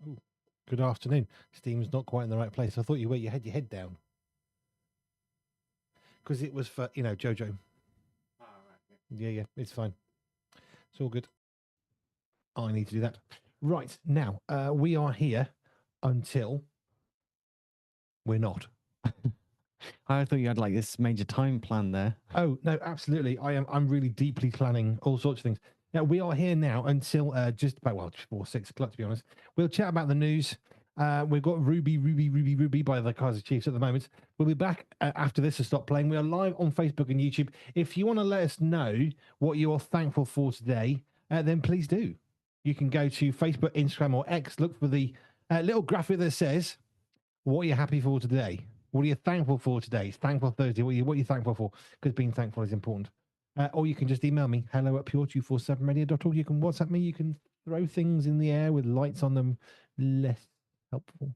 Ooh, good afternoon. Steam's not quite in the right place. I thought you had your head down. Because it was for, Jojo. Yeah, it's fine. It's all good. I need to do that. Right, now, we are here until we're not. I thought you had like this major time plan there. Oh, no, absolutely. I'm really deeply planning all sorts of things. Now, we are here now until just before 6 o'clock, to be honest. We'll chat about the news. We've got Ruby by the Kaiser Chiefs at the moment. We'll be back after this to stop playing. We are live on Facebook and YouTube. If you want to let us know what you are thankful for today, then please do. You can go to Facebook, Instagram, or X. Look for the little graphic that says, what are you happy for today? What are you thankful for today? It's Thankful Thursday. What are you thankful for? Because being thankful is important. Or you can just email me, hello@pure247radio.org. You can WhatsApp me. You can throw things in the air with lights on them. Less helpful.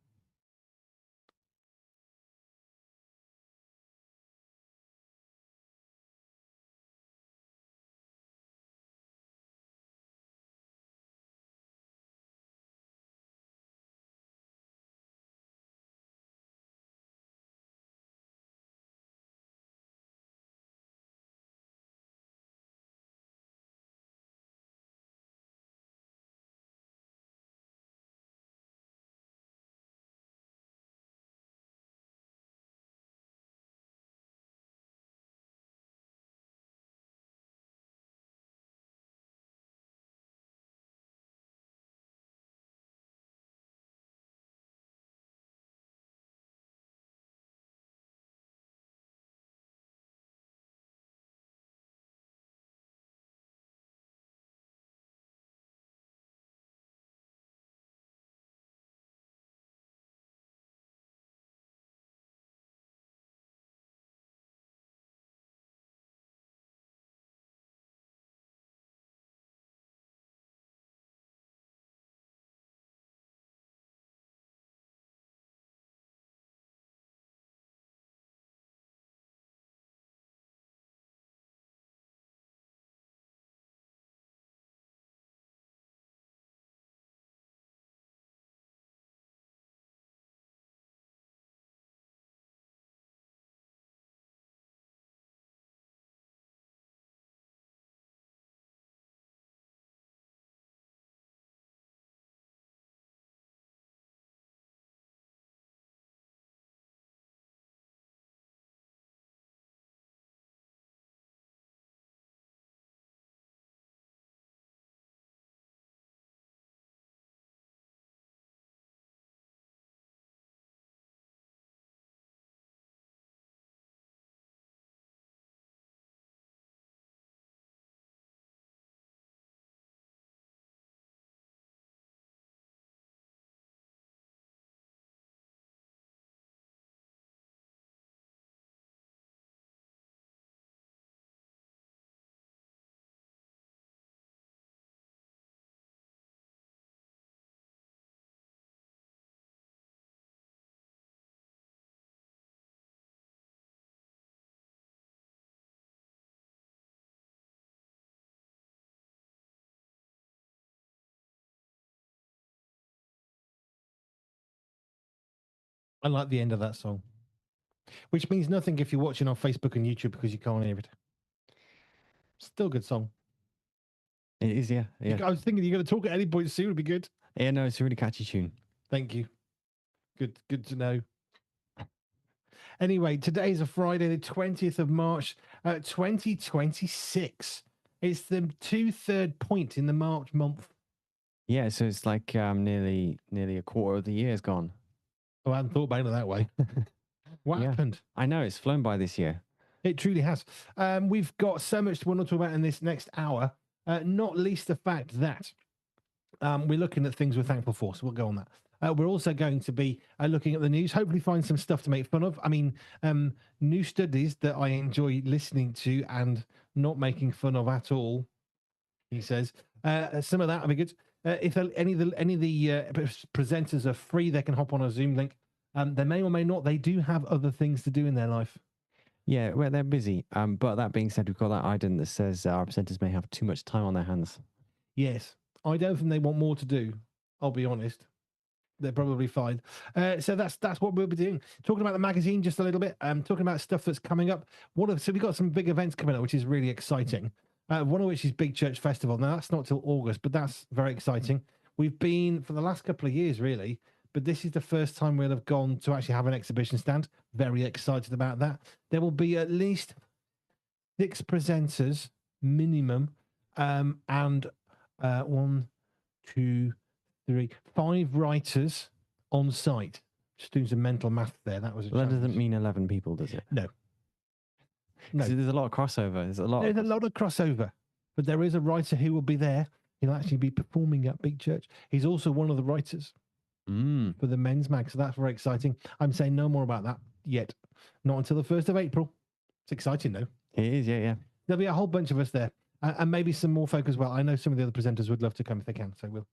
I like the end of that song, which means nothing if you're watching on Facebook and YouTube because you can't hear it. Still a good song. It is, yeah. I was thinking you're going to talk at any point soon. Would be good. Yeah, no, it's a really catchy tune. Thank you. Good to know. Anyway, today is a Friday, the 20th of March, 2026. It's the 2/3 point in the March month. Yeah, so it's like nearly a quarter of the year is gone. Oh, I hadn't thought about it that way. What happened? I know, it's flown by this year. It truly has. We've got so much to want to talk about in this next hour, not least the fact that we're looking at things we're thankful for, so we'll go on that. We're also going to be looking at the news, hopefully find some stuff to make fun of. I mean, new studies that I enjoy listening to and not making fun of at all, he says. Some of that will be good. If any of the presenters are free, they can hop on a Zoom link. They may or may not. They do have other things to do in their life. Yeah, well, they're busy. But that being said, we've got that item that says our presenters may have too much time on their hands. Yes. I don't think they want more to do. I'll be honest. they're probably fine. So that's what we'll be doing. Talking about the magazine just a little bit. Talking about stuff that's coming up. So we've got some big events coming up, which is really exciting. One of which is Big Church Festival. Now that's not till August, but that's very exciting. We've been for the last couple of years, really, but this is the first time we'll have gone to actually have an exhibition stand. Very excited about that. There will be at least 6 presenters minimum, and 1, 2, 3, 5 writers on site. Just doing some mental math there. That was That doesn't mean 11 people, does it? No. There's a lot of crossover. There's a lot of crossover, but there is a writer who will be there. He'll actually be performing at Big Church. He's also one of the writers for the men's mag, so that's very exciting. I'm saying no more about that yet. Not until the 1st of April. It's exciting, though. It is, yeah. There'll be a whole bunch of us there, and maybe some more folk as well. I know some of the other presenters would love to come if they can, so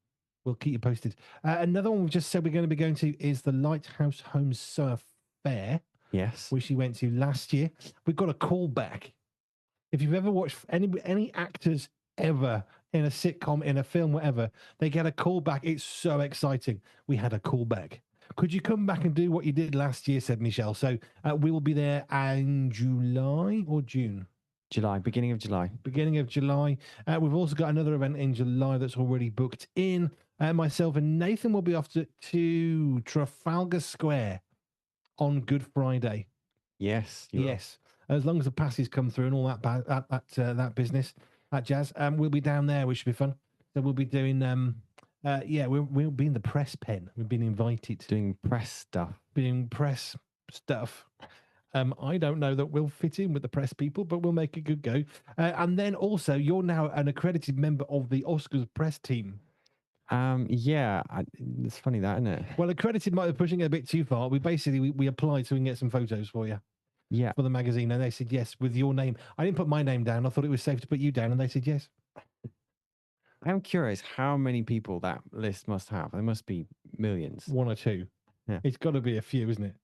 we'll keep you posted. Another one we've just said we're going to be going to is the Lighthouse Home Surf Fair. Yes. Which we went to last year. We've got a callback. If you've ever watched any actors ever in a sitcom, in a film, whatever, they get a callback. It's so exciting. We had a callback. Could you come back and do what you did last year, said Michelle. So we will be there in July or June? Beginning of July. Beginning of July. We've also got another event in July that's already booked in. Myself and Nathan will be off to Trafalgar Square on Good Friday. Yes. Yes. As long as the passes come through and all that business, that jazz, we'll be down there, which should be fun. So we'll be doing, we'll be in the press pen. We've been invited. Doing press stuff. I don't know that we'll fit in with the press people, but we'll make a good go. And then also, you're now an accredited member of the Oscars press team. It's funny that, isn't it? Well, accredited might be pushing it a bit too far. We applied so we can get some photos for you. Yeah. For the magazine, and they said yes with your name. I didn't put my name down. I thought it was safe to put you down, and they said yes. I'm curious how many people that list must have. There must be millions. 1 or 2. Yeah. It's got to be a few, isn't it?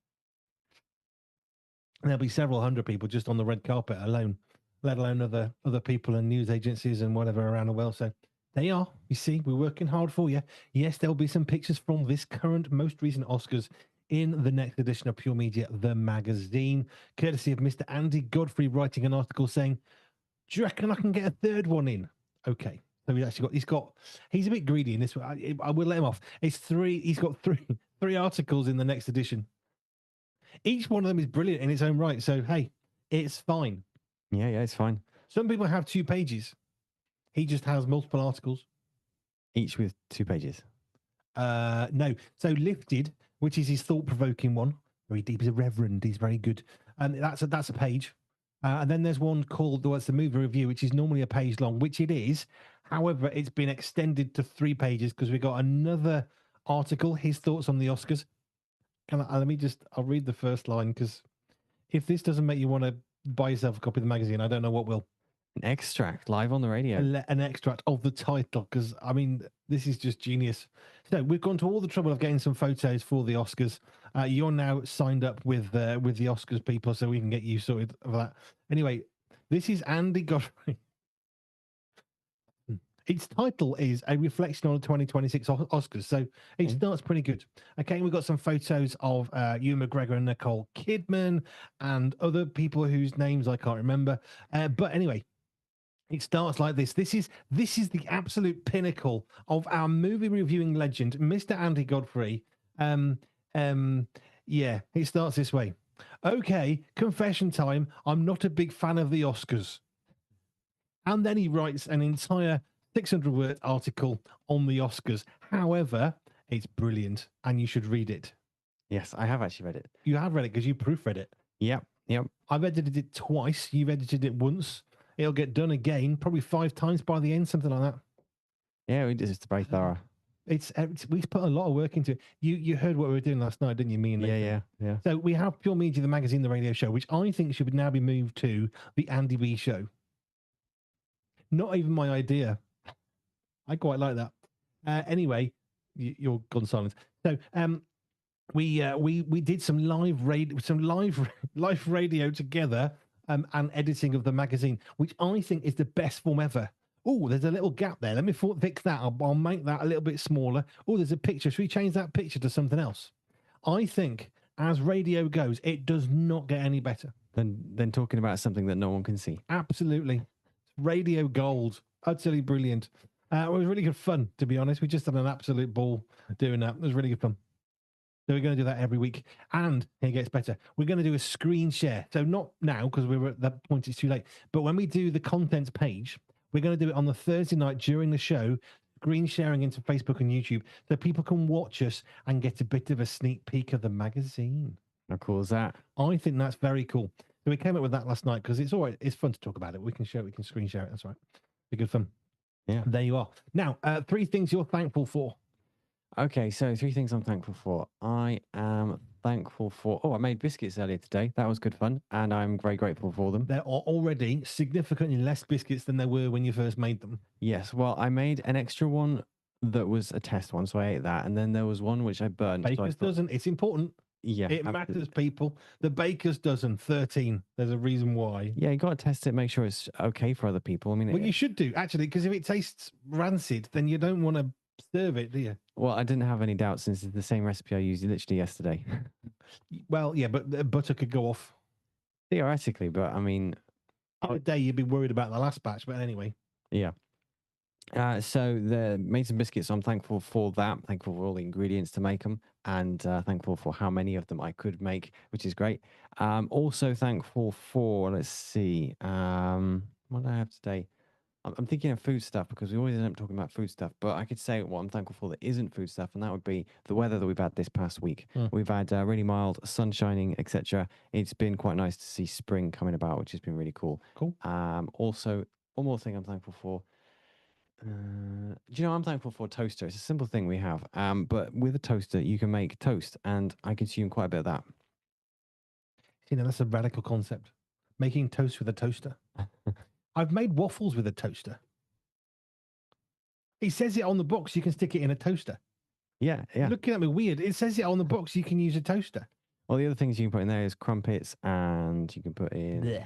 There'll be several hundred people just on the red carpet alone, let alone other people and news agencies and whatever around the world. So they are, you see, we're working hard for you. Yes, there'll be some pictures from this current, most recent Oscars in the next edition of Pure Media, the magazine, courtesy of Mr. Andy Godfrey writing an article saying, do you reckon I can get a 3rd one in? Okay. So he's a bit greedy in this one. I will let him off. He's got three articles in the next edition. Each one of them is brilliant in its own right. So, hey, it's fine. Yeah, it's fine. Some people have 2 pages. He just has multiple articles. Each with 2 pages? No. So Lifted, which is his thought-provoking one. Very deep. He's a reverend. He's very good. And that's a page. And then there's one called the movie review, which is normally a page long, which it is. However, it's been extended to 3 pages because we got another article, his thoughts on the Oscars. I'll read the first line, because if this doesn't make you want to buy yourself a copy of the magazine, I don't know what will. An extract live on the radio. An extract of the title, because, I mean, this is just genius. So we've gone to all the trouble of getting some photos for the Oscars. You're now signed up with the Oscars people, so we can get you sorted for that. Anyway, this is Andy Godfrey. Its title is A Reflection on the 2026 Oscars, so it starts pretty good. Okay, we've got some photos of Ewan McGregor and Nicole Kidman and other people whose names I can't remember. But anyway, it starts like this. This is the absolute pinnacle of our movie reviewing legend, Mr. Andy Godfrey. It starts this way. Okay, confession time. I'm not a big fan of the Oscars. And then he writes an entire 600-word article on the Oscars. However, it's brilliant, and you should read it. Yes, I have actually read it. You have read it because you proofread it. Yep. I've edited it twice. You've edited it once. It'll get done again, probably 5 times by the end, something like that. Yeah, it's very thorough. We've put a lot of work into it. You heard what we were doing last night, didn't you? Me and Nathan? Yeah. So we have Pure Media, the magazine, the radio show, which I think should now be moved to the Andy B Show. Not even my idea. I quite like that. Anyway, you're gone silent. So we did some live radio together and editing of the magazine, which I think is the best form ever Oh, there's a little gap there. Let me fix that. I'll make that a little bit smaller. Oh, there's a picture. Should we change that picture to something else? I think as radio goes, it does not get any better. Than talking about something that no one can see. Absolutely. Radio gold. Utterly brilliant. It was really good fun, to be honest. We just had an absolute ball doing that. It was really good fun. So we're going to do that every week. And it gets better. We're going to do a screen share. So not now, because we were at that point, it's too late. But when we do the contents page, we're going to do it on the Thursday night during the show, screen sharing into Facebook and YouTube, so people can watch us and get a bit of a sneak peek of the magazine. How cool is that? I think that's very cool. So we came up with that last night because it's all right. It's fun to talk about it. We can share it. We can screen share it. That's right. Be good fun. Yeah. There you are. Now, 3 things you're thankful for. Okay, so 3 things I'm thankful for. I am thankful for... I made biscuits earlier today. That was good fun, and I'm very grateful for them. There are already significantly less biscuits than there were when you first made them. Yes, well, I made an extra one that was a test one, so I ate that, and then there was one which I burned. Baker's dozen. It's important. Yeah. It matters, people. The Baker's dozen, 13. There's a reason why. Yeah, you got to test it, make sure it's okay for other people. I mean... Well, you should do, actually, because if it tastes rancid, then you don't want to serve it, do you? Well, I didn't have any doubts since it's the same recipe I used literally yesterday. Well, yeah, but the butter could go off. Theoretically, but I mean... On a day, you'd be worried about the last batch, but anyway. Yeah. So they made some biscuits. So I'm thankful for that. Thankful for all the ingredients to make them, and thankful for how many of them I could make, which is great. Also thankful for, let's see, what do I have today? I'm thinking of food stuff because we always end up talking about food stuff, but I could say what I'm thankful for that isn't food stuff, and that would be the weather that we've had this past week. We've had really mild sun shining, etc. It's been quite nice to see spring coming about, which has been really cool. Cool. Also, one more thing I'm thankful for. Do you know, I'm thankful for a toaster. It's a simple thing we have, but with a toaster you can make toast, and I consume quite a bit of that. You know, that's a radical concept. Making toast with a toaster. I've made waffles with a toaster. It says it on the box you can stick it in a toaster. Yeah. Looking at me weird. It says it on the box you can use a toaster. Well, the other things you can put in there is crumpets, and you can put in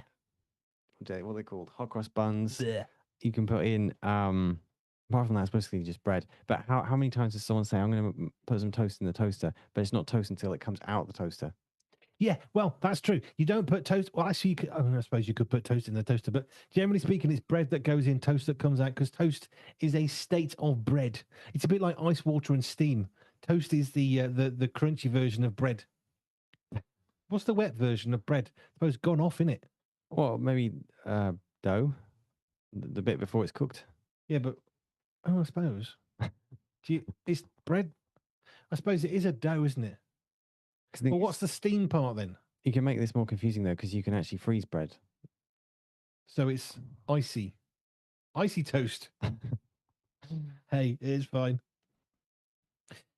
Blech. what are they called? Hot cross buns. Blech. You can put in apart from that, it's basically just bread. But how many times does someone say, I'm going to put some toast in the toaster, but it's not toast until it comes out the toaster? Yeah, well, that's true. You don't put toast. Well, actually, I suppose you could put toast in the toaster, but generally speaking, it's bread that goes in, toast that comes out, because toast is a state of bread. It's a bit like ice water and steam. Toast is the crunchy version of bread. What's the wet version of bread? I suppose gone off, innit? Well, maybe dough, the bit before it's cooked. Yeah, but I suppose it's bread. I suppose it is a dough, isn't it? Well, what's the steam part then? You can make this more confusing though, because you can actually freeze bread. So it's icy toast. Hey, it is fine.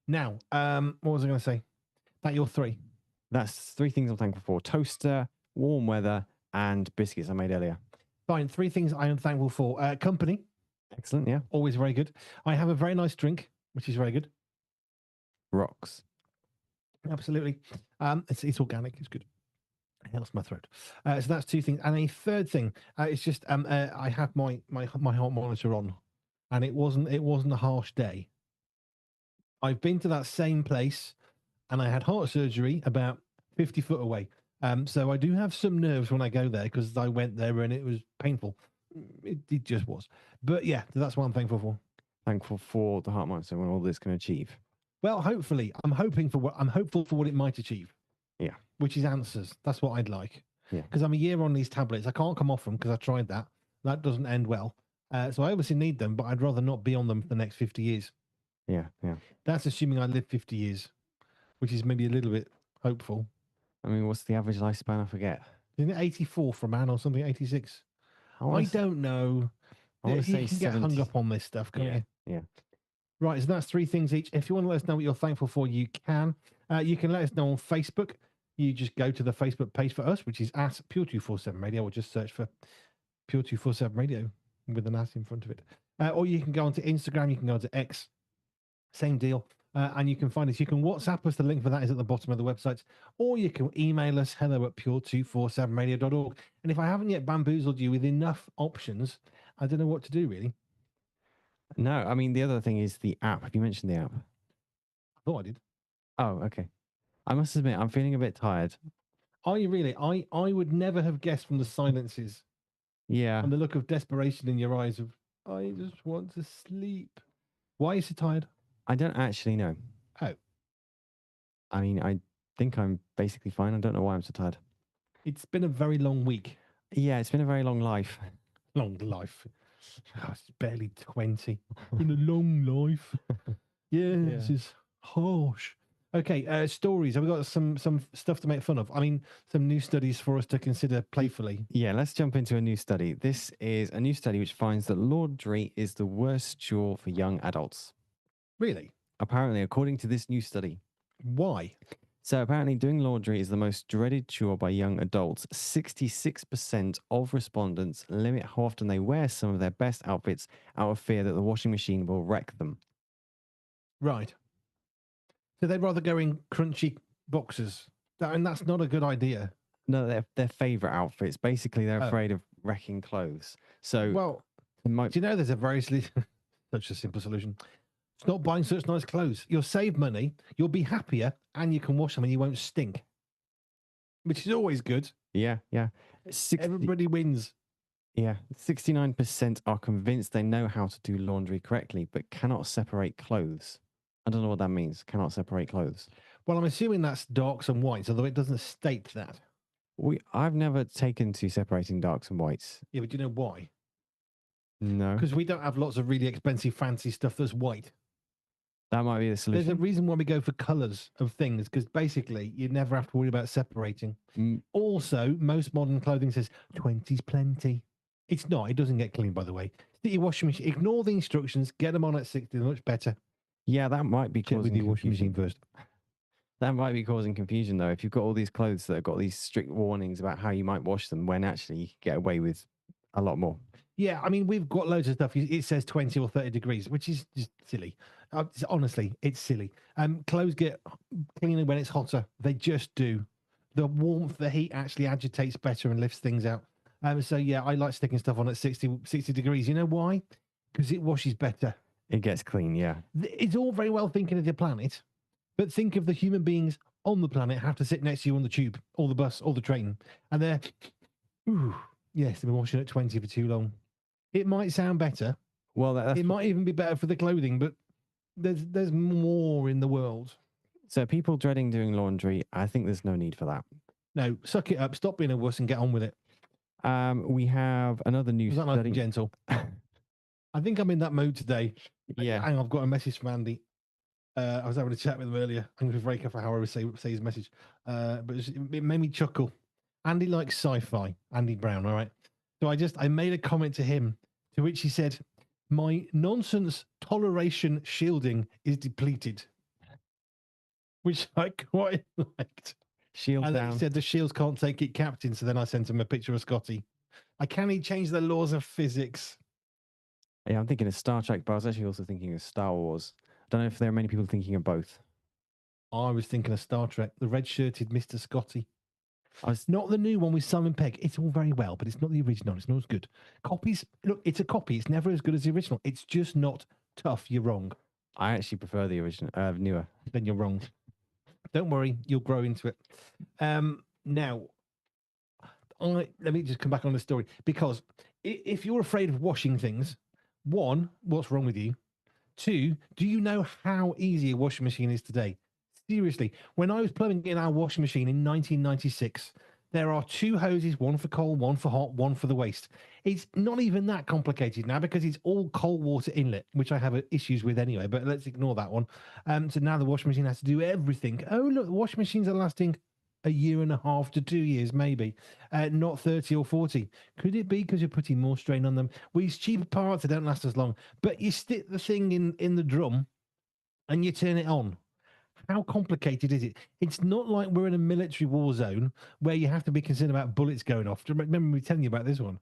Now, what was I going to say? That your 3? That's 3 things I'm thankful for: toaster, warm weather, and biscuits I made earlier. Fine. 3 things I am thankful for: company. Excellent. Yeah. Always very good. I have a very nice drink, which is very good. Rocks. Absolutely. It's organic. It's good. It helps my throat. So that's 2 things. And a third thing, it's just I have my heart monitor on, and it wasn't a harsh day. I've been to that same place, and I had heart surgery about 50 foot away. So I do have some nerves when I go there, because I went there and it was painful. It just was. But yeah, that's what I'm thankful for. Thankful for the heart monitor and all this can achieve. Well, hopefully, I'm hopeful for what it might achieve. Yeah. Which is answers. That's what I'd like. Yeah. Because I'm a year on these tablets. I can't come off them because I tried that. That doesn't end well. So I obviously need them, but I'd rather not be on them for the next 50 years. Yeah. That's assuming I live 50 years, which is maybe a little bit hopeful. I mean, what's the average lifespan? I forget. Isn't it 84 for a man or something? 86? I don't know. You can get hung up on this stuff, can't you? Yeah. Right, so that's 3 things each. If you want to let us know what you're thankful for, you can. You can let us know on Facebook. You just go to the Facebook page for us, which is at Pure247Radio, or just search for Pure247Radio with an at in front of it. Or you can go onto Instagram, you can go onto X, same deal. And you can find us. You can WhatsApp us. The link for that is at the bottom of the website. Or you can email us, hello@pure247radio.org. And if I haven't yet bamboozled you with enough options, I don't know what to do, really. No, I mean, the other thing is the app. Have you mentioned the app? I thought I did. Oh, okay. I must admit, I'm feeling a bit tired. Are you really? I would never have guessed from the silences Yeah, and the look of desperation in your eyes of, I just want to sleep. Why are you so tired? I don't actually know. Oh, I mean, I think I'm basically fine. I don't know why I'm so tired. it's been a very long week. Yeah, it's been a very long life. Long life. Oh, it's barely 20. Been a long life. Yeah, this Yeah. is harsh. Okay, stories. Have we got some stuff to make fun of? I mean, some new studies for us to consider playfully. Yeah, let's jump into a new study. This is a new study which finds that laundry is the worst chore for young adults. Really? Apparently, according to this new study. Why? So, apparently, doing laundry is the most dreaded chore by young adults. 66% of respondents limit how often they wear some of their best outfits out of fear that the washing machine will wreck them. Right. So they'd rather go in crunchy boxers. And that's not a good idea. No, their favorite outfits. Basically, they're Oh. afraid of wrecking clothes. So, Well, it might do you know there's a very such a simple solution? Stop buying such nice clothes. You'll save money, you'll be happier, and you can wash them and you won't stink. Which is always good. Yeah. 60, Everybody wins. yeah. 69% are convinced they know how to do laundry correctly, but cannot separate clothes. I don't know what that means. Cannot separate clothes. Well, I'm assuming that's darks and whites, although it doesn't state that. I've never taken to separating darks and whites. Yeah, but do you know why? No. Because we don't have lots of really expensive, fancy stuff that's white. That might be the There's solution. a reason why we go for colours of things, because basically you never have to worry about separating. Also, most modern clothing says 20's plenty. It's not. It doesn't get clean, by the way. Stick your washing machine. Ignore the instructions. Get them on at 60. They're much better. Yeah, that might be Check causing with your washing confusion. machine first. That might be causing confusion, though. If you've got all these clothes that have got these strict warnings about how you might wash them, when actually you could get away with a lot more. Yeah, I mean, we've got loads of stuff. It says 20 or 30 degrees, which is just silly. Honestly, it's silly. Clothes get cleaner when it's hotter. They just do. The warmth, the heat actually agitates better and lifts things out. So, yeah, I like sticking stuff on at 60 degrees. You know why? Because it washes better. It gets clean, yeah. It's all very well thinking of the planet, but think of the human beings on the planet have to sit next to you on the tube, or the bus, or the train. And they're, yes, they've been washing at 20 for too long. It might sound better. Well, it might even be better for the clothing, but there's more in the world. So people dreading doing laundry, I think there's no need for that. No, suck it up. Stop being a wuss and get on with it. We have another new Was that nice study. and gentle? I think I'm in that mood today. Yeah. Hang on, I've got a message from Andy. I was having a chat with him earlier. I'm going to be very careful how I say his message. But it made me chuckle. Andy likes sci-fi. Andy Brown, all right? So I made a comment to him, to which he said, "My nonsense toleration shielding is depleted," which I quite liked. Shield and down. He said the shields can't take it, Captain. So then I sent him a picture of Scotty. Can he change the laws of physics? Yeah, I'm thinking of Star Trek, but I was actually also thinking of Star Wars. I don't know if there are many people thinking of both. I was thinking of Star Trek, the red-shirted Mr. Scotty. Not the new one with Simon Pegg. It's all very well, but it's not the original. It's not as good. Copies, look, it's a copy. It's never as good as the original. It's just not tough. You're wrong. I actually prefer the original, newer. Then you're wrong. Don't worry, you'll grow into it. Now, let me just come back on the story, because if you're afraid of washing things, one, what's wrong with you? Two, do you know how easy a washing machine is today? Seriously, when I was plumbing in our washing machine in 1996, there are two hoses, one for cold, one for hot, one for the waste. It's not even that complicated now because it's all cold water inlet, which I have issues with anyway, but let's ignore that one. So now the washing machine has to do everything. Oh, look, the washing machines are lasting a year and a half to 2 years, maybe, not 30 or 40. Could it be because you're putting more strain on them? Well, these cheaper parts, they don't last as long, but you stick the thing in the drum and you turn it on. How complicated is it? It's not like we're in a military war zone where you have to be concerned about bullets going off. Do you remember me telling you about this one?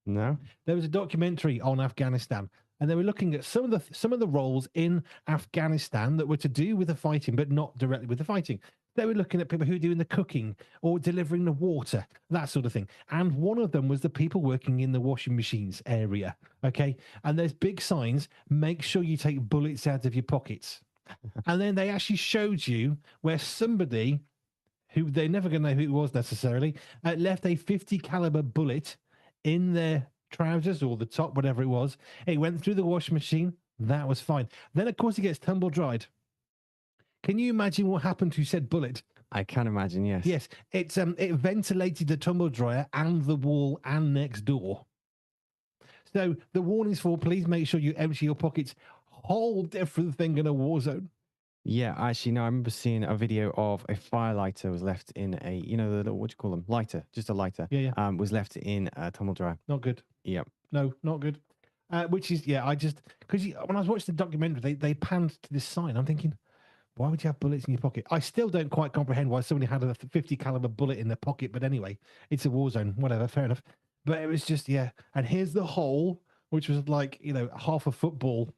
No. There was a documentary on Afghanistan, and they were looking at some of the roles in Afghanistan that were to do with the fighting, but not directly with the fighting. They were looking at people who were doing the cooking or delivering the water, that sort of thing. And one of them was the people working in the washing machines area. Okay. And there's big signs, make sure you take bullets out of your pockets. And then they actually showed you where somebody who they're never going to know who it was necessarily left a 50 caliber bullet in their trousers or the top, whatever it was. It went through the washing machine. That was fine. Then, of course, it gets tumble dried. Can you imagine what happened to said bullet? I can imagine, yes. Yes, it ventilated the tumble dryer and the wall and next door. So the warnings for please make sure you empty your pockets. Whole different thing in a war zone. Yeah, actually, no, I remember seeing a video of a firelighter was left in a, you know, the little, what do you call them? Lighter, just a lighter. Yeah. Was left in a tumble dryer. Not good. Yep. No, not good. Which is, yeah, I just, because when I was watching the documentary, they panned to this sign. I'm thinking, why would you have bullets in your pocket? I still don't quite comprehend why somebody had a 50 caliber bullet in their pocket. But anyway, it's a war zone, whatever, fair enough. But it was just, yeah. And here's the hole, which was like, you know, half a football.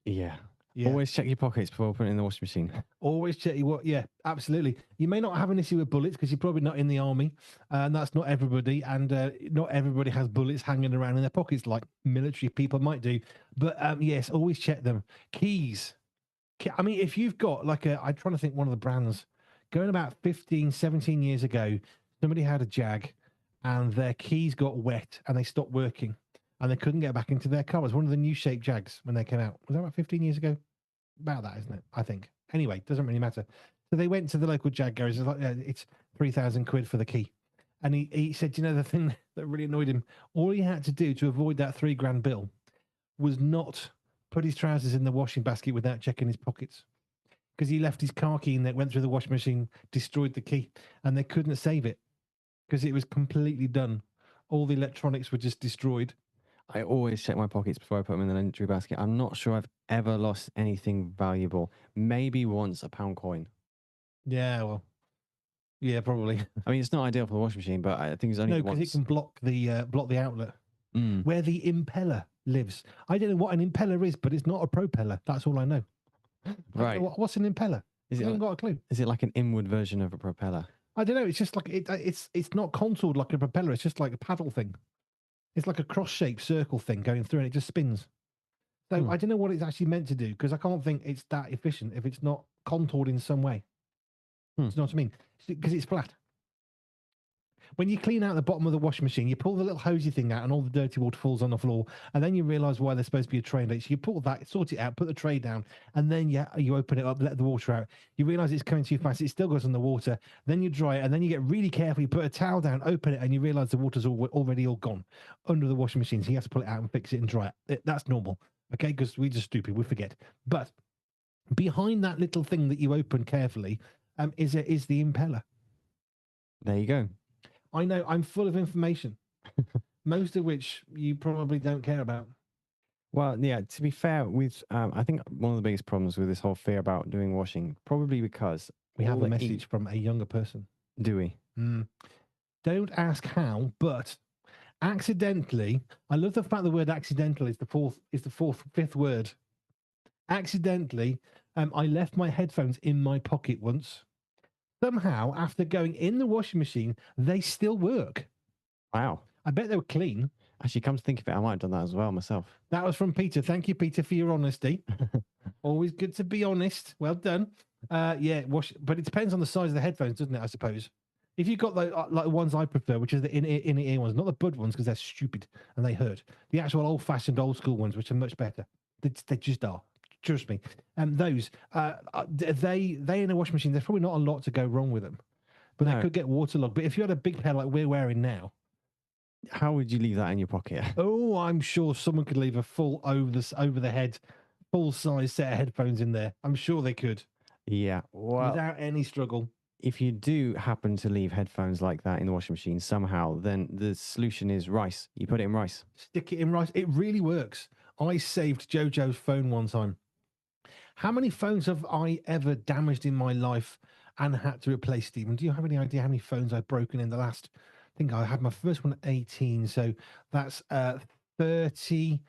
Yeah. Yeah. Always check your pockets before putting it in the washing machine. Always check your, yeah, absolutely. You may not have an issue with bullets because you're probably not in the army, and that's not everybody. And not everybody has bullets hanging around in their pockets like military people might do. But yes, always check them. Keys. I mean, if you've got like I'm trying to think one of the brands, going about 15, 17 years ago, somebody had a Jag and their keys got wet and they stopped working and they couldn't get back into their car. It was one of the new shape Jags when they came out. Was that about 15 years ago? About that, isn't it? I think. Anyway, doesn't really matter. So they went to the local Jag garage. It's like, it's 3,000 quid for the key. And he said, you know, the thing that really annoyed him, all he had to do to avoid that £3,000 bill was not put his trousers in the washing basket without checking his pockets, because he left his car key in there, went through the washing machine, destroyed the key, and they couldn't save it because it was completely done. All the electronics were just destroyed. I always check my pockets before I put them in the laundry basket. I'm not sure I've ever lost anything valuable. Maybe once a £1 coin. Yeah, well, yeah, probably. I mean, it's not ideal for the washing machine, but I think it's only no, because it can block the outlet where the impeller lives. I don't know what an impeller is, but it's not a propeller. That's all I know. Right. What's an impeller? I haven't got a clue. Is it like an inward version of a propeller? I don't know. It's just like it's not contoured like a propeller. It's just like a paddle thing. It's like a cross-shaped circle thing going through, and it just spins. So I don't know what it's actually meant to do, because I can't think it's that efficient if it's not contoured in some way. Do you know what I mean? Because it's flat. When you clean out the bottom of the washing machine, you pull the little hosey thing out and all the dirty water falls on the floor, and then you realise why there's supposed to be a tray in it. So you pull that, sort it out, put the tray down, and then you open it up, let the water out. You realise it's coming too fast, it still goes on the water. Then you dry it, and then you get really careful. You put a towel down, open it, and you realise the water's already all gone under the washing machine. So you have to pull it out and fix it and dry it. That's normal, okay? Because we're just stupid, we forget. But behind that little thing that you open carefully is the impeller. There you go. I know, I'm full of information, most of which you probably don't care about. Well, yeah, to be fair, I think one of the biggest problems with this whole fear about doing washing, probably because we have a message from a younger person. Do we? Don't ask how, but accidentally, I love the fact the word accidental is the fifth word. Accidentally, I left my headphones in my pocket once. Somehow, after going in the washing machine, they still work. Wow. I bet they were clean. Actually, come to think of it, I might have done that as well myself. That was from Peter. Thank you, Peter, for your honesty. Always good to be honest. Well done. Yeah, but it depends on the size of the headphones, doesn't it, I suppose? If you've got like the ones I prefer, which is the in-ear ones, not the bud ones because they're stupid and they hurt. The actual old-fashioned, old-school ones, which are much better. They just are. Trust me. Those, they in a washing machine, there's probably not a lot to go wrong with them. But they could get waterlogged. But if you had a big pair like we're wearing now, how would you leave that in your pocket? Oh, I'm sure someone could leave a full over the head, full size set of headphones in there. I'm sure they could. Yeah, well, without any struggle. If you do happen to leave headphones like that in the washing machine somehow, then the solution is rice. You put it in rice. Stick it in rice. It really works. I saved Jojo's phone one time. How many phones have I ever damaged in my life and had to replace, Stephen? Do you have any idea how many phones I've broken in the last think I had my first one at 18, so that's 30,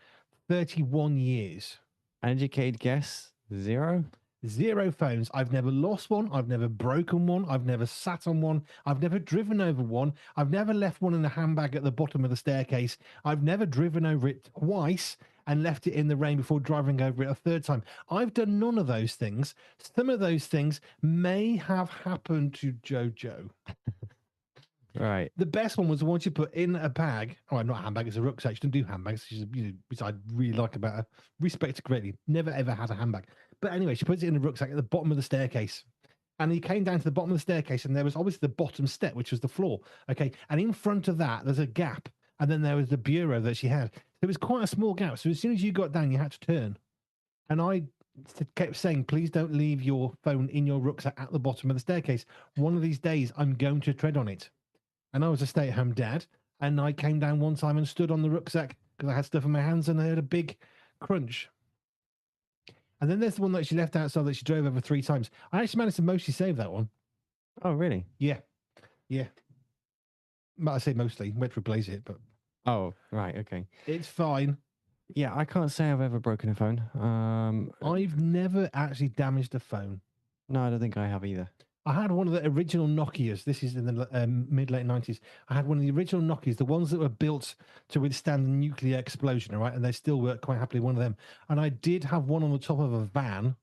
31 years. An educated guess, 0? 0 phones. I've never lost one. I've never broken one. I've never sat on one. I've never driven over one. I've never left one in a handbag at the bottom of the staircase. I've never driven over it twice and left it in the rain before driving over it a third time. I've done none of those things. Some of those things may have happened to Jojo. Right. The best one was the one she put in a bag. Oh, not a handbag, it's a rucksack. She didn't do handbags, which I really like about her. Respect her greatly. Never ever had a handbag. But anyway, she puts it in a rucksack at the bottom of the staircase. And he came down to the bottom of the staircase, and there was obviously the bottom step, which was the floor. Okay. And in front of that, there's a gap. And then there was the bureau that she had. It was quite a small gap. So as soon as you got down, you had to turn. And I kept saying, please don't leave your phone in your rucksack at the bottom of the staircase. One of these days, I'm going to tread on it. And I was a stay-at-home dad, and I came down one time and stood on the rucksack because I had stuff in my hands, and I heard a big crunch. And then there's the one that she left outside that she drove over 3 times. I actually managed to mostly save that one. Oh, really? Yeah. But I say mostly. We had to replace it, but Oh, right. Okay. it's fine. Yeah, I can't say I've ever broken a phone. I've never actually damaged a phone. No, I don't think I have either. I had one of the original Nokias. This is in the mid-late 90s. I had one of the original Nokias, the ones that were built to withstand a nuclear explosion, all right? And they still work quite happily, one of them. And I did have one on the top of a van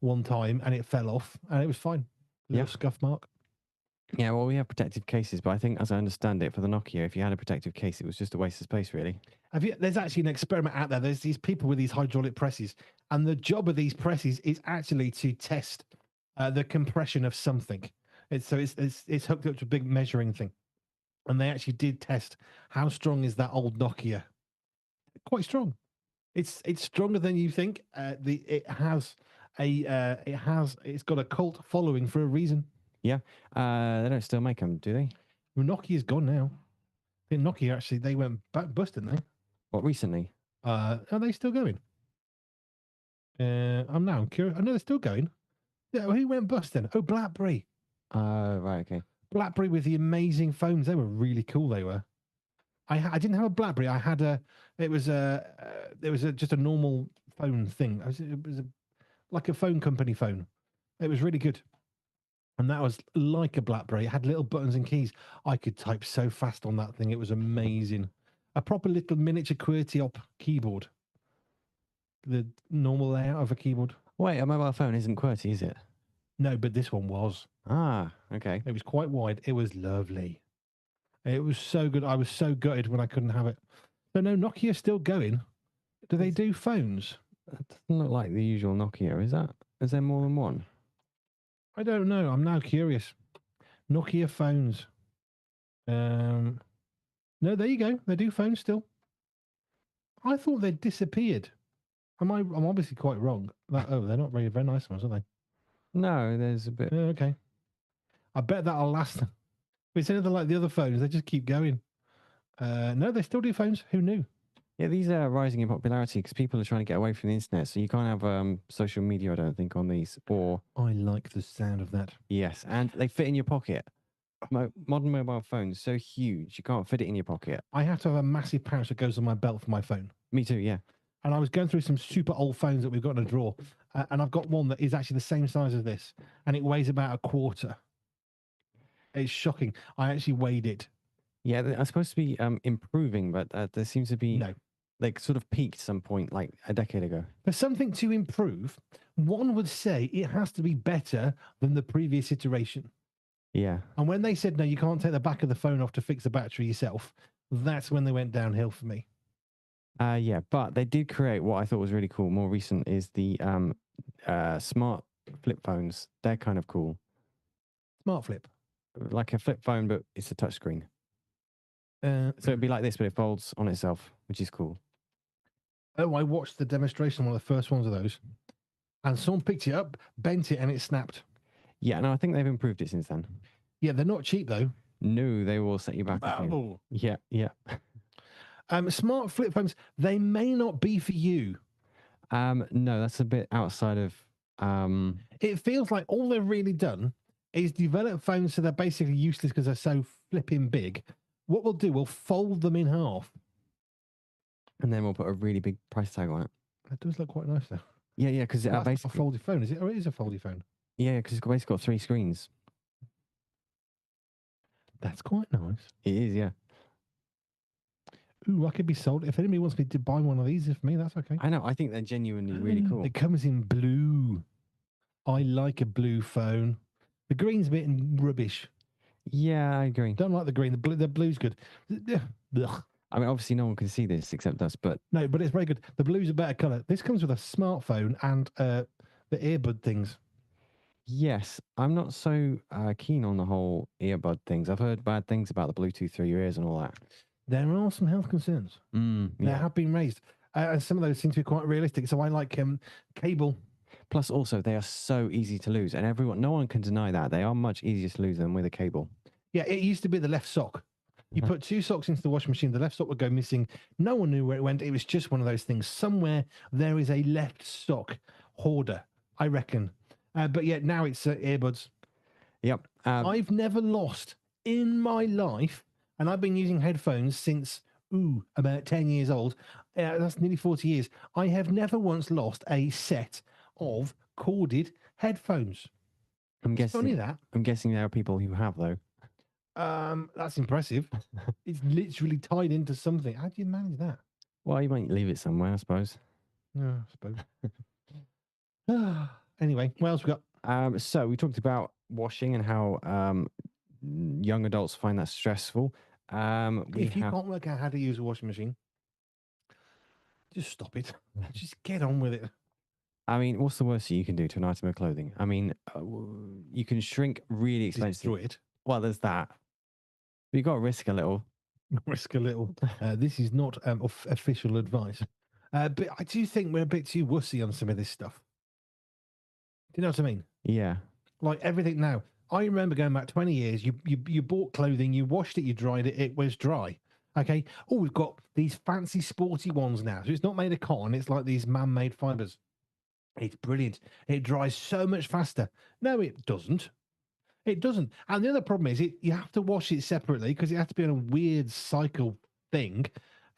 one time, and it fell off, and it was fine. Little scuff mark. Yeah, well, we have protective cases, but I think, as I understand it, for the Nokia, if you had a protective case, it was just a waste of space, really. There's actually an experiment out there. There's these people with these hydraulic presses, and the job of these presses is actually to test the compression of something. It's hooked up to a big measuring thing, and they actually did test how strong is that old Nokia. Quite strong. It's stronger than you think. It's got a cult following for a reason. Yeah, they don't still make them, do they? Well, Nokia's gone now. I think Nokia actually they went back bust, didn't they? What, recently? Are they still going? I'm now curious. I know they're still going. Yeah, well, who went bust then? Oh, BlackBerry. Right, okay. BlackBerry with the amazing phones. They were really cool. They were. I didn't have a BlackBerry. I had just a normal phone thing. It was like a phone company phone. It was really good. And that was like a BlackBerry. It had little buttons and keys. I could type so fast on that thing. It was amazing. A proper little miniature QWERTY keyboard. The normal layout of a keyboard. Wait, a mobile phone isn't QWERTY, is it? No, but this one was. Ah, okay. It was quite wide. It was lovely. It was so good. I was so gutted when I couldn't have it. So no, Nokia's still going. Do they do phones? That doesn't look like the usual Nokia, is that? Is there more than one? I don't know. I'm now curious. Nokia phones. No, there you go. They do phones still. I thought they'd disappeared. I'm obviously quite wrong. They're not very, very nice ones, are they? No, there's a bit. Okay. I bet that'll last. If it's anything like the other phones, they just keep going. No, they still do phones. Who knew? Yeah, these are rising in popularity because people are trying to get away from the internet. So you can't have social media, I don't think, on these. Or I like the sound of that. yes, and they fit in your pocket. Modern mobile phones so huge you can't fit it in your pocket. I have to have a massive pouch that goes on my belt for my phone. Me too, yeah. And I was going through some super old phones that we've got in a drawer, and I've got one that is actually the same size as this, and it weighs about a quarter. It's shocking. I actually weighed it. Yeah, they're supposed to be improving, but there seems to be No. They sort of peaked some point like a decade ago. For something to improve, one would say it has to be better than the previous iteration. Yeah. And when they said, no, you can't take the back of the phone off to fix the battery yourself, that's when they went downhill for me. Yeah, but they did create what I thought was really cool. More recent is the smart flip phones. They're kind of cool. Smart flip. Like a flip phone, but it's a touchscreen. So it'd be like this, but it folds on itself, which is cool. Oh, I watched the demonstration, one of the first ones of those, and someone picked it up, bent it, and it snapped. Yeah, no, I think they've improved it since then. Yeah, they're not cheap, though. No, they will set you back. Oh. Yeah. Smart flip phones, they may not be for you. No, that's a bit outside of... It feels like all they've really done is develop phones so they're basically useless because they're so flipping big, What we'll do, we'll fold them in half. And then we'll put a really big price tag on it. That does look quite nice, though. Yeah, because That's not a basically, folded phone, is it? Or it is a folded phone. yeah, because it's basically got 3 screens. That's quite nice. It is, yeah. Ooh, I could be sold. If anybody wants me to buy one of these, for me, that's okay. I know. I think they're genuinely really cool. It comes in blue. I like a blue phone. The green's a bit rubbish. Yeah, I agree. Don't like the green. The blue's good. Ugh. I mean, obviously, no one can see this except us, but No, but it's very good. The blue's a better color. This comes with a smartphone and the earbud things. yes, I'm not so keen on the whole earbud things. I've heard bad things about the Bluetooth through your ears and all that. There are some health concerns. They Yeah. have been raised. And some of those seem to be quite realistic. So I like cable. Plus, also, they are so easy to lose, and no one can deny that. They are much easier to lose than with a cable. Yeah, it used to be the left sock. You put 2 socks into the washing machine, the left sock would go missing. No one knew where it went. It was just one of those things. Somewhere there is a left sock hoarder, I reckon. But yet now it's earbuds. Yep. I've never lost in my life, and I've been using headphones since, about 10 years old. That's nearly 40 years. I have never once lost a set of corded headphones. I'm It's funny guessing. that. I'm guessing there are people who have though. That's impressive. It's literally tied into something. How do you manage that? Well, you might leave it somewhere, I suppose. Yeah, I suppose. Anyway, what else we got? So we talked about washing and how young adults find that stressful. If you can't work out how to use a washing machine, just stop it. Just get on with it. I mean, what's the worst you can do to an item of clothing? I mean, you can shrink really expensive. Destroy it. Well, there's that. But you got to risk a little. Risk a little. This is not official advice. But I do think we're a bit too wussy on some of this stuff. Do you know what I mean? Yeah. Like everything now. I remember going back 20 years, you bought clothing, you washed it, you dried it, it was dry. Okay. Oh, we've got these fancy sporty ones now. So it's not made of cotton, it's like these man-made fibers. It's brilliant. It dries so much faster. No, it doesn't. It doesn't. And the other problem is you have to wash it separately because it has to be on a weird cycle thing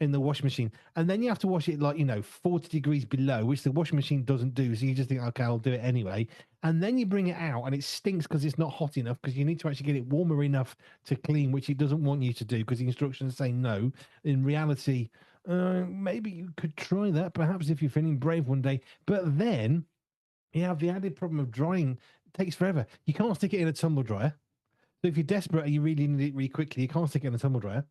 in the washing machine. And then you have to wash it 40 degrees below, which the washing machine doesn't do. So you just think, okay, I'll do it anyway. And then you bring it out and it stinks because it's not hot enough because you need to actually get it warmer enough to clean, which it doesn't want you to do because the instructions say no. In reality, maybe you could try that, perhaps if you're feeling brave one day. But then you have the added problem of drying. It takes forever. You can't stick it in a tumble dryer. So if you're desperate and you really need it really quickly, you can't stick it in a tumble dryer.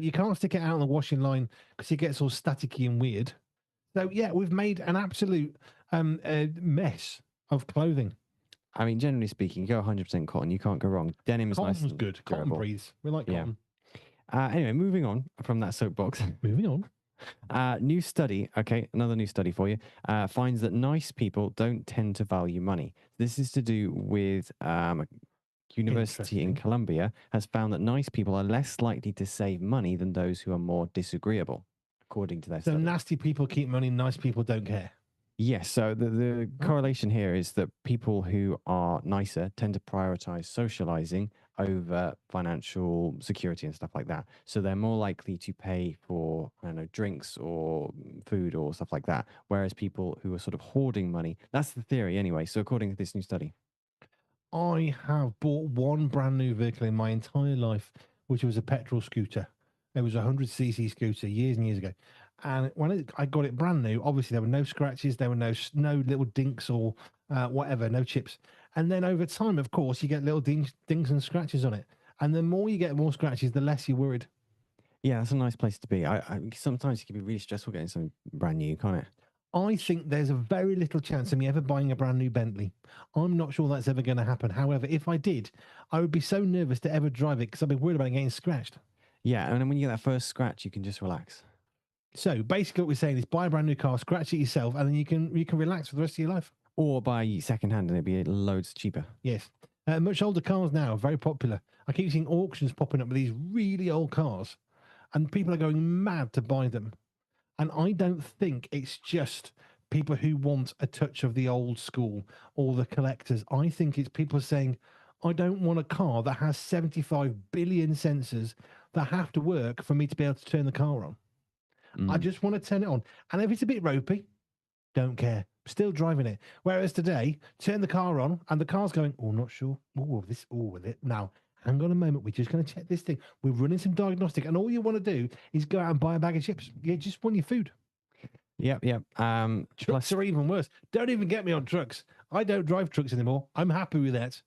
You can't stick it out on the washing line because it gets all staticky and weird. So yeah, we've made an absolute mess of clothing. I mean, generally speaking, you go 100% cotton, you can't go wrong. Denim is nice. Cotton's good. Cotton breathes. We like cotton. Anyway, moving on from that soapbox. Moving on. New study, okay, another new study for you, finds that nice people don't tend to value money. This is to do with university in Columbia has found that nice people are less likely to save money than those who are more disagreeable, according to their study. So nasty people keep money, nice people don't care. Yes, so the correlation here is that people who are nicer tend to prioritize socializing over financial security and stuff like that. So they're more likely to pay for, I don't know, drinks or food or stuff like that. Whereas people who are sort of hoarding money, that's the theory anyway. So according to this new study. I have bought one brand new vehicle in my entire life, which was a petrol scooter. It was a 100cc scooter years and years ago. And when I got it brand new, obviously there were no scratches, there were no little dinks or whatever, no chips. And then over time, of course, you get little dinks and scratches on it. And the more you get more scratches, the less you're worried. Yeah, that's a nice place to be. I sometimes it can be really stressful getting something brand new, can't it? I think there's a very little chance of me ever buying a brand new Bentley. I'm not sure that's ever going to happen. However, if I did, I would be so nervous to ever drive it because I'd be worried about it getting scratched. Yeah, and then when you get that first scratch, you can just relax. So basically what we're saying is buy a brand new car, scratch it yourself, and then you can relax for the rest of your life. Or buy second-hand and it'd be loads cheaper. Yes. Much older cars now are very popular. I keep seeing auctions popping up with these really old cars, and people are going mad to buy them. And I don't think it's just people who want a touch of the old school or the collectors. I think it's people saying, I don't want a car that has 75 billion sensors, that have to work for me to be able to turn the car on. I just want to turn it on. And if it's a bit ropey, don't care. Still driving it. Whereas today, turn the car on and the car's going, oh, not sure. Oh, with it. Now, hang on a moment. We're just going to check this thing. We're running some diagnostic. And all you want to do is go out and buy a bag of chips. You just want your food. Yep. Trucks are even worse. Don't even get me on trucks. I don't drive trucks anymore. I'm happy with that.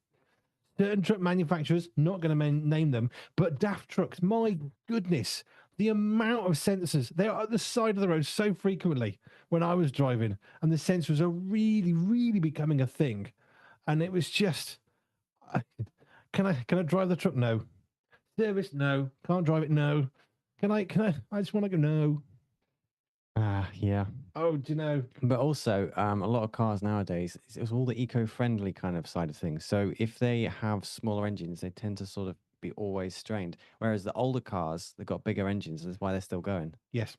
Certain truck manufacturers, not going to name them, but daft trucks, my goodness, the amount of sensors. They are at the side of the road so frequently when I was driving, and the sensors are really, really becoming a thing. And it was just, can I drive the truck? No. Service? No. Can't drive it? No. I just want to go, no. Yeah. Oh, do you know? But also, a lot of cars nowadays, it's all the eco-friendly kind of side of things. So if they have smaller engines, they tend to sort of be always strained. Whereas the older cars, they've got bigger engines. That's why they're still going. Yes.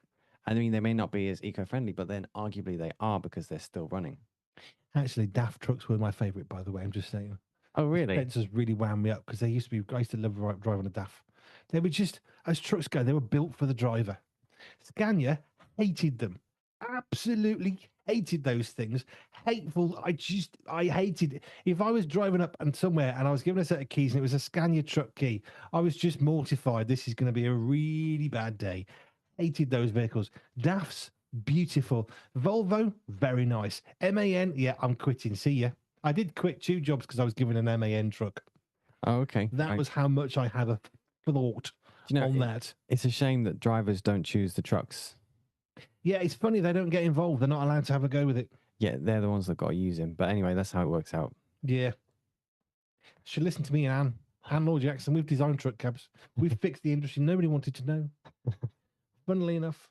I mean, they may not be as eco-friendly, but then arguably they are because they're still running. Actually, daft trucks were my favourite, by the way. I'm just saying. Oh, really? Spencer's really wound me up because I used to love driving a DAF. They were just, as trucks go, they were built for the driver. Scania hated them. Absolutely hated those things. Hateful. I hated it. If I was driving up and somewhere and I was given a set of keys and it was a Scania truck key, I was just mortified. This is going to be a really bad day. Hated those vehicles. DAFs, beautiful. Volvo, very nice. MAN, yeah, I'm quitting. See ya. I did quit 2 jobs because I was given an MAN truck. Oh, okay. That was how much I had a thought on that. It's a shame that drivers don't choose the trucks. Yeah, it's funny they don't get involved. They're not allowed to have a go with it. Yeah, they're the ones that got to use him. But anyway, that's how it works out. Yeah. Should listen to me and Anne Law Jackson. We've designed truck cabs. We've fixed the industry. Nobody wanted to know. Funnily enough.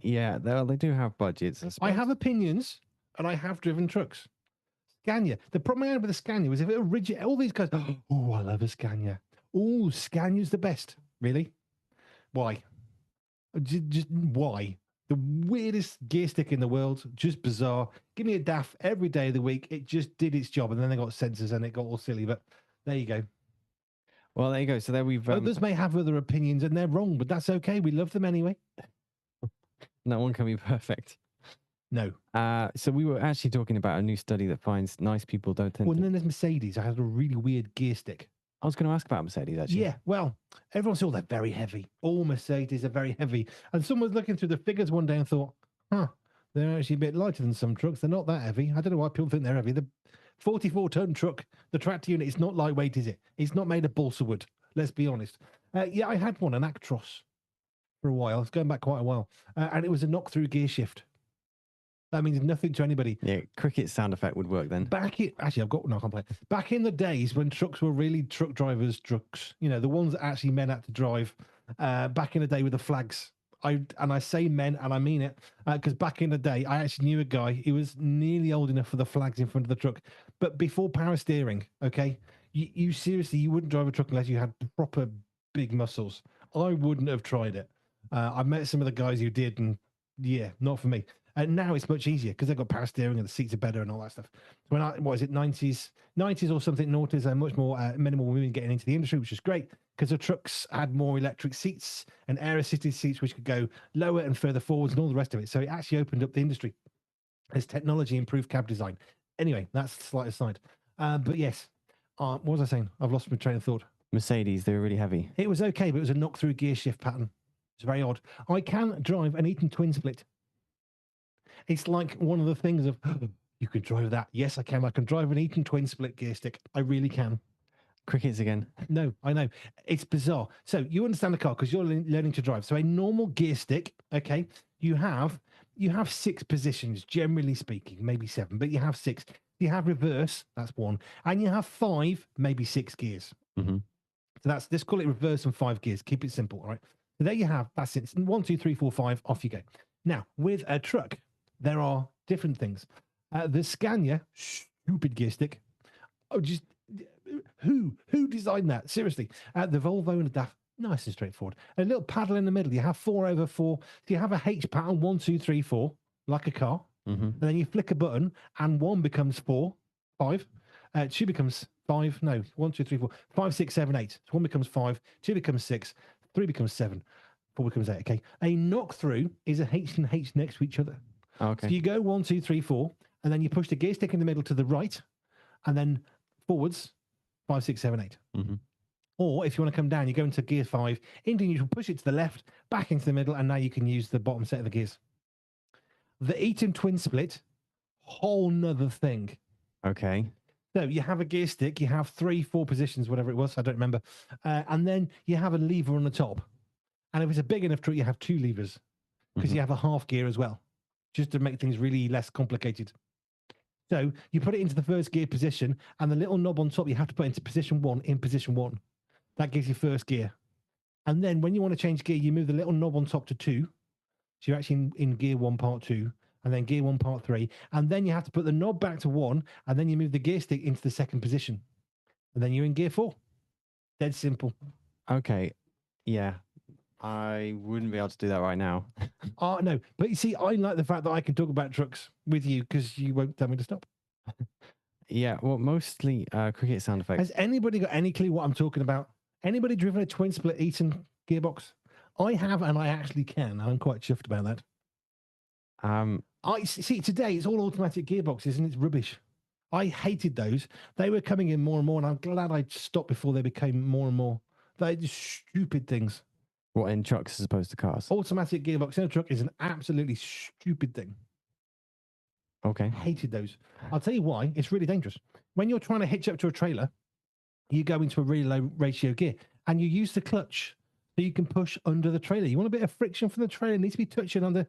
Yeah, they do have budgets. I have opinions and I have driven trucks. Scania. The problem I had with the Scania was if it were rigid, all these guys, oh, I love a Scania. Oh, Scania's the best. Really? Why? Just why? The weirdest gear stick in the world, just bizarre. Give me a DAF every day of the week. It just did its job, and then they got sensors and it got all silly. But there you go. Well, there you go. So there we've. Others may have other opinions, and they're wrong, but that's okay. We love them anyway. No one can be perfect. No. So we were actually talking about a new study that finds nice people don't tend. Well, then there's Mercedes. I had a really weird gear stick. I was going to ask about Mercedes, actually. Yeah, well, everyone saw they're very heavy. All Mercedes are very heavy. And someone was looking through the figures one day and thought, they're actually a bit lighter than some trucks. They're not that heavy. I don't know why people think they're heavy. The 44-ton truck, the tractor unit, is not lightweight, is it? It's not made of balsa wood. Let's be honest. Yeah, I had one, an Actros, for a while. It's going back quite a while. And it was a knock-through gear shift. That means nothing to anybody. Yeah, cricket sound effect would work then. Actually, I've got no complaint. Back in the days when trucks were really truck drivers' trucks, the ones that actually men had to drive. Back in the day with the flags. I say men and I mean it because back in the day I actually knew a guy. He was nearly old enough for the flags in front of the truck, but before power steering. Okay, you seriously you wouldn't drive a truck unless you had proper big muscles. I wouldn't have tried it. I met some of the guys who did, and yeah, not for me. And now it's much easier because they've got power steering and the seats are better and all that stuff. So what is it, 90s or something, noughties, and much more minimal women getting into the industry, which is great because the trucks had more electric seats and air-assisted seats, which could go lower and further forwards and all the rest of it. So it actually opened up the industry as technology improved cab design. Anyway, that's the slight aside. But yes, what was I saying? I've lost my train of thought. Mercedes, they were really heavy. It was okay, but it was a knock-through gear shift pattern. It's very odd. I can drive an Eaton twin split. It's like one of the things of, you can drive that. Yes, I can. I can drive an Eaton twin split gear stick. I really can. Crickets again. No, I know. It's bizarre. So you understand the car because you're learning to drive. So a normal gear stick, okay, you have 6 positions, generally speaking, maybe 7, but you have 6. You have reverse, that's 1, and you have 5, maybe 6 gears. Mm-hmm. So let's call it reverse and 5 gears. Keep it simple, all right? So there you have, that's it. 1, 2, 3, 4, 5, off you go. Now, with a truck, there are different things. The Scania, stupid gear stick. Oh, just who designed that? Seriously. The Volvo and the DAF, nice and straightforward. A little paddle in the middle. You have 4/4. So you have a H pattern, 1, 2, 3, 4, like a car. Mm-hmm. And then you flick a button, and 1 becomes 4, 5. 2 becomes 5. No, 1, 2, 3, 4, 5, 6, 7, 8. So 1 becomes 5, 2 becomes 6. 3 becomes 7. 4 becomes 8. Okay. A knock through is a H and H next to each other. Okay. So you go 1, 2, 3, 4, and then you push the gear stick in the middle to the right, and then forwards 5, 6, 7, 8. Mm-hmm. Or if you want to come down, you go into gear 5, into neutral, push it to the left, back into the middle, and now you can use the bottom set of the gears. The Eaton twin split, whole nother thing. Okay. So you have a gear stick, you have 3, 4 positions, whatever it was, I don't remember. And then you have a lever on the top. And if it's a big enough truck, you have 2 levers because you have a half gear as well, just to make things really less complicated. So you put it into the first gear position, and the little knob on top, you have to put into position 1 in position 1. That gives you first gear. And then when you want to change gear, you move the little knob on top to 2. So you're actually in gear 1, part 2, and then gear 1, part 3. And then you have to put the knob back to 1, and then you move the gear stick into the second position. And then you're in gear 4. Dead simple. Okay. Yeah. I wouldn't be able to do that right now. No. But you see, I like the fact that I can talk about trucks with you because you won't tell me to stop. Yeah. Well, mostly cricket sound effects. Has anybody got any clue what I'm talking about? Anybody driven a twin split Eaton gearbox? I have, and I actually can. I'm quite chuffed about that. I see today it's all automatic gearboxes and it's rubbish. I hated those. They were coming in more and more, and I'm glad I stopped before they became more and more. They're just stupid things. What, in trucks as opposed to cars? Automatic gearbox in a truck is an absolutely stupid thing. Okay. Hated those. I'll tell you why. It's really dangerous. When you're trying to hitch up to a trailer, you go into a really low ratio gear and you use the clutch so you can push under the trailer. You want a bit of friction from the trailer. It needs to be touching on the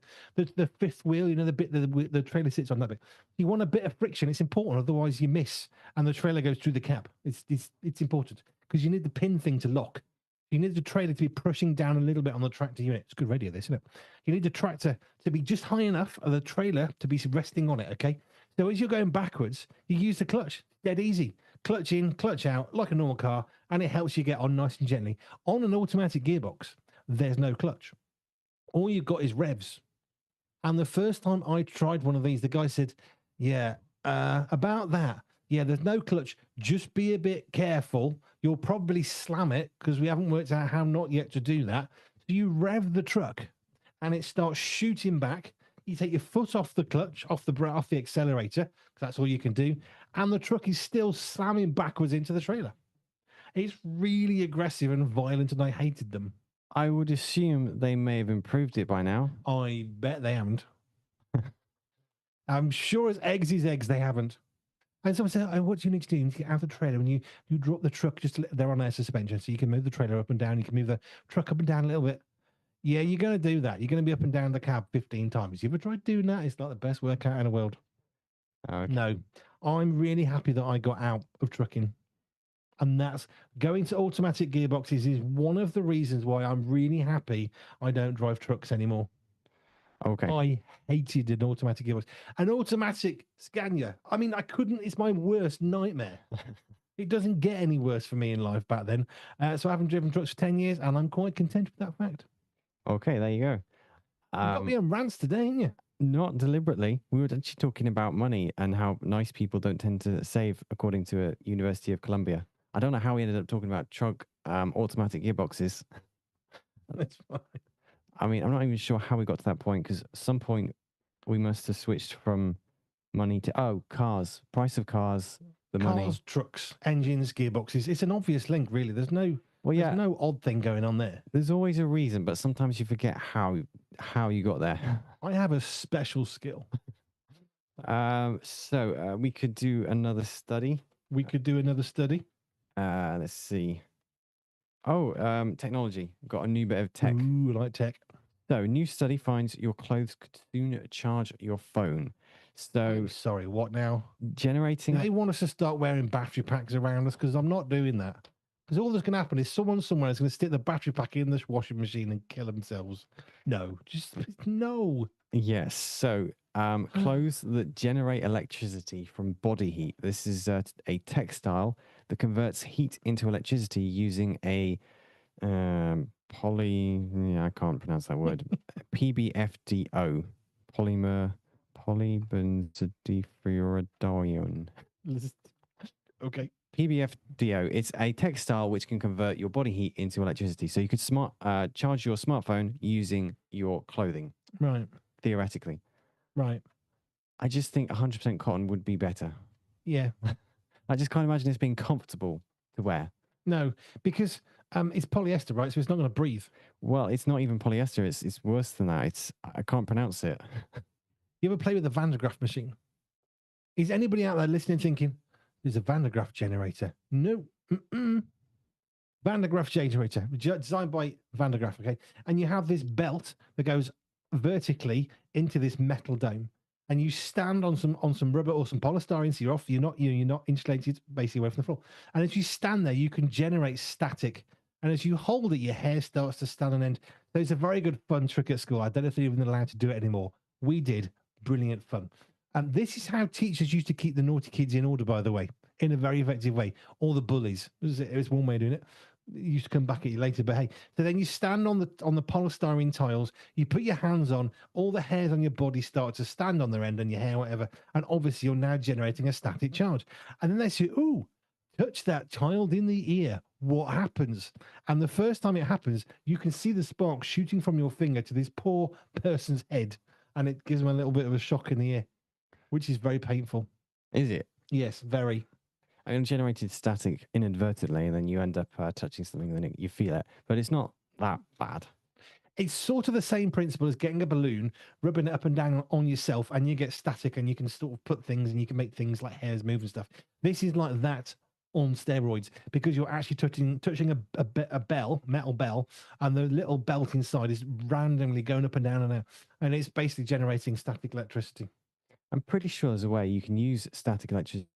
fifth wheel, the bit that the trailer sits on, that bit. You want a bit of friction. It's important. Otherwise you miss and the trailer goes through the cab. It's important because you need the pin thing to lock. You need the trailer to be pushing down a little bit on the tractor unit. It's good radio, this, isn't it? You need the tractor to be just high enough of the trailer to be resting on it, okay? So as you're going backwards, you use the clutch. Dead easy. Clutch in, clutch out, like a normal car, and it helps you get on nice and gently. On an automatic gearbox, there's no clutch. All you've got is revs. And the first time I tried one of these, the guy said, yeah, about that. Yeah, there's no clutch. Just be a bit careful. You'll probably slam it because we haven't worked out how not yet to do that. So you rev the truck and it starts shooting back. You take your foot off the clutch, off the accelerator, because that's all you can do. And the truck is still slamming backwards into the trailer. It's really aggressive and violent, and I hated them. I would assume they may have improved it by now. I bet they haven't. I'm sure as eggs is eggs, they haven't. And someone said, oh, what do you need to do? You need to get out of the trailer. When you drop the truck, they're on air suspension, so you can move the trailer up and down. You can move the truck up and down a little bit. Yeah, you're going to do that. You're going to be up and down the cab 15 times. You ever tried doing that? It's not the best workout in the world. Okay. No, I'm really happy that I got out of trucking. And that's going to automatic gearboxes is one of the reasons why I'm really happy I don't drive trucks anymore. Okay. I hated an automatic gearbox. An automatic Scania. I mean, I couldn't. It's my worst nightmare. It doesn't get any worse for me in life back then. So I haven't driven trucks for 10 years, and I'm quite content with that fact. Okay, there you go. You got me on rants today, ain't you? Not deliberately. We were actually talking about money and how nice people don't tend to save, according to a University of Columbia. I don't know how we ended up talking about truck automatic gearboxes. That's fine. I mean, I'm not even sure how we got to that point, because at some point we must have switched from money to, cars, price of cars, the money. Cars, trucks, engines, gearboxes. It's an obvious link, really. There's no odd thing going on there. There's always a reason, but sometimes you forget how you got there. I have a special skill. So we could do another study. Let's see. Technology. Got a new bit of tech. Ooh, I like tech. So, new study finds your clothes could soon charge your phone. So, I'm sorry, what now? Generating. They want us to start wearing battery packs around us because I'm not doing that. Because all that's going to happen is someone somewhere is going to stick the battery pack in this washing machine and kill themselves. No, just no. Yes. So, clothes that generate electricity from body heat. This is a textile that converts heat into electricity using a I can't pronounce that word. PBFDO, polybenzodiazepine. Okay. PBFDO. It's a textile which can convert your body heat into electricity. So you could charge your smartphone using your clothing, Right. theoretically. Right. I just think 100% cotton would be better. Yeah. I just can't imagine this being comfortable to wear. No, because it's polyester, right? So it's not going to breathe. Well, it's not even polyester. It's worse than that. I can't pronounce it. You ever play with the Van de Graaff machine? Is anybody out there listening thinking, there's a Van de Graaff generator? No. Mm-mm. Van de Graaff generator, designed by Van de Graaff, okay? And you have this belt that goes vertically into this metal dome. And you stand on some rubber or some polystyrene, so you're not insulated basically away from the floor. And as you stand there, you can generate static. And as you hold it, your hair starts to stand on end. So it's a very good fun trick at school. I don't know if they're even allowed to do it anymore. We did. Brilliant fun. And this is how teachers used to keep the naughty kids in order, by the way, in a very effective way. All the bullies. It was one way of doing it. It used to come back at you later, but hey. So then you stand on the polystyrene tiles, you put your hands on, all the hairs on your body start to stand on their end, and your hair, whatever. And obviously you're now generating a static charge. And then they say, ooh, touch that child in the ear. What happens? And the first time it happens, you can see the spark shooting from your finger to this poor person's head. And it gives them a little bit of a shock in the ear, which is very painful. Is it? Yes, very. And generated static inadvertently, and then you end up touching something, and then you feel it. But it's not that bad. It's sort of the same principle as getting a balloon, rubbing it up and down on yourself, and you get static, and you can sort of put things, and you can make things like hairs move and stuff. This is like that on steroids, because you're actually touching a bell, metal bell, and the little belt inside is randomly going up and down and out, and it's basically generating static electricity. I'm pretty sure there's a way you can use static electricity